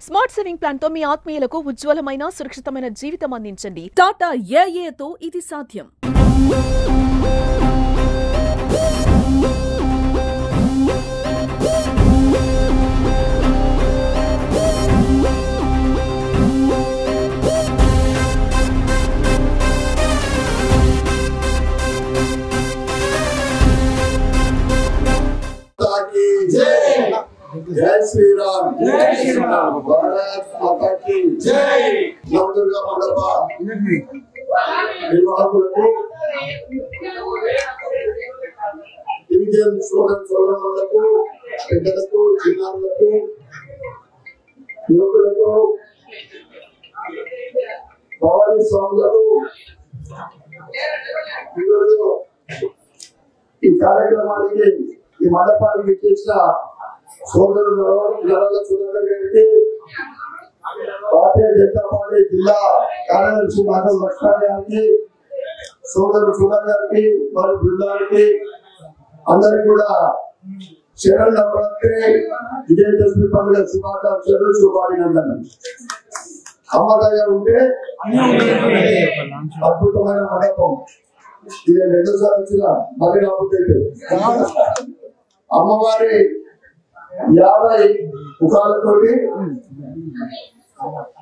Smart saving plan తో మీ ఆత్మీయులకు ఉజ్వలమైన సురక్షితమైన జీవితం అందించండి. టాటా ఏఏతో ఇది సాధ్యం. जय श्री राम भारत माता की जय नवदुर्गा मंडप निर्वाहकुలకు డివిజన్ సోదరులకు పెద్దలకు చిన్నారులకు యువకులకు భవానీ స్వాములకు ఈరోజు ఈ కార్యక్రమానికి ఈ మండపానికి చేసిన సోదరులు నరాల సుధాకర్ గారికి భారతీయ జనతా పార్టీ జిల్లా కార్యదర్శి మాధవ్ లక్ష్మణ్ గారికి సోదరుడు సుధాకర్ గారికి వారి బృందానికి అందరికి కూడా శరణ్ నవరాత్రి విజయదశమి పండుగ శుభాకాంక్షలు శుభాభినందనలు. అమ్మదయ ఉంటే అద్భుతమైన మండపం. ఇది రెండోసారి వచ్చిన మరి రాబోతే అమ్మవారి 50 ముఖాలతోటి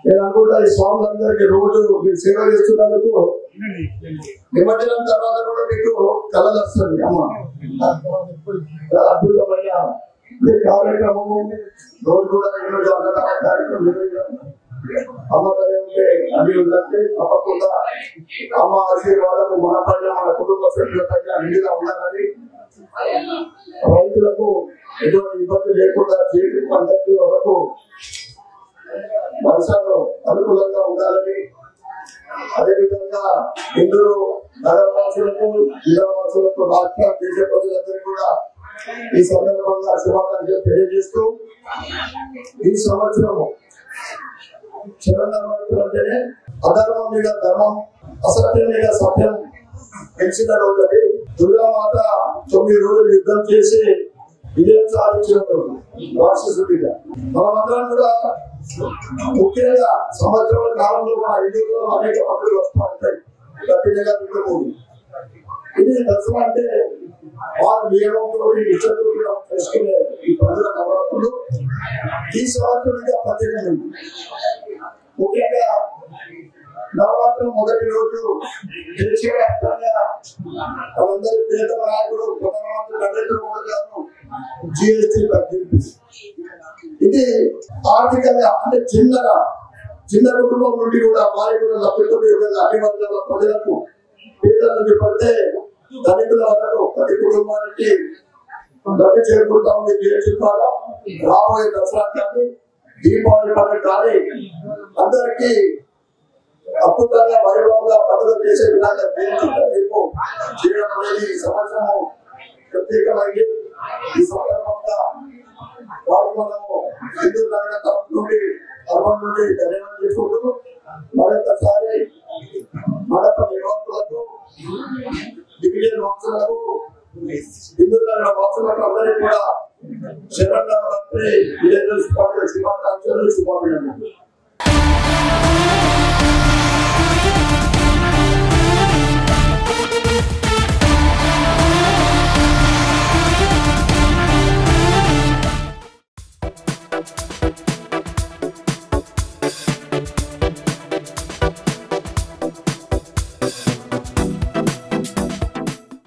నేను అనుకుంటా ఈ స్వాములందరికీ రోజు మీరు సేవ చేస్తున్నందుకు నిమజ్జనం తర్వాత కూడా మీకు కళలు వస్తుంది. అమ్మ అద్భుతమైన కార్యక్రమము రోజు కూడా ఈరోజు అన్నదాన కార్యక్రమం నిర్వహించడం అమ్మదయ ఉంటే అది ఉందంటే తప్పకుండా అమ్మ ఆశీర్వాదము మన పైన మన కుటుంబ సభ్యుల పైన నిండుగా ఉండాలని, రైతులకు ఎటువంటి ఇబ్బంది లేకుండా చేతి పంటల వరకు వర్షాలు అనుకూలంగా ఉండాలని, అదేవిధంగా హిందువులు నగరవాసులకు జిల్లావాసులకు రాష్ట్ర దేశ ప్రజలందరికీ కూడా ఈ సందర్భంగా శుభాకాంక్షలు తెలియజేస్తూ ఈ సంవత్సరము శరణవరాత్రులు అంటేనే అధర్మం మీద ధర్మం, అసత్యం మీద సత్యం పెంచిన రోజు అది. దుర్గామాత 9 రోజులు యుద్ధం చేసి విజయం సాధించిన రోజు రాక్షసుడిగా. మనమందరం కూడా ముఖ్యంగా సంవత్సరాల కాలంలో మన హిందువుల్లో అనేక పండుగలు వస్తూ ఉంటాయి. గట్టిగా దుర్గమూడి ఇది దసరా అంటే వారి నియమంతో ఇష్టంతో చేసుకునే ఈ పండుగ నవరాత్రులు ఈ సంవత్సరంగా ప్రత్యేకమైంది. ముఖ్యంగా నవరాత్రులు మొదటి రోజు దేశవ్యాప్తంగా అందరి పేద నాయకుడు ప్రధానమంత్రి నరేంద్ర మోడీ గారు జిఎస్టీ తగ్గింపు. ఇది ఆర్థికంగా అంటే చిన్న కుటుంబం నుండి కూడా వారి కూడా లబ్ధి విధంగా అన్ని వర్గాల ప్రజలకు పేదల నుండి పడితే ధనికుల వరకు ప్రతి కుటుంబానికి లబ్ధి చేకూరుతా ఉంది జిఎస్టీ ద్వారా. రాబోయే దసరా కానీ దీపావళి పండుగ కానీ అందరికీ అద్భుతంగా వైభవంగా పండుగ చేసే విధంగా తగ్గింపు చేయడం అనేది ఈ సంవత్సరం ప్రత్యేకమైంది. ఈ సందర్భంగా వారు మనము హిందూ నగర తరఫు నుండి అర్బన్ నుండి ధన్యవాదాలు చేసుకుంటూ మరొకసారి మండప నిర్వాహకులకు డివిజన్ వాసులకు హిందూ నగర వాసులకు అందరికీ కూడా శరణవరాత్రి విజయదశమి పండుగ శుభాకాంక్షలు శుభాభినందనలు.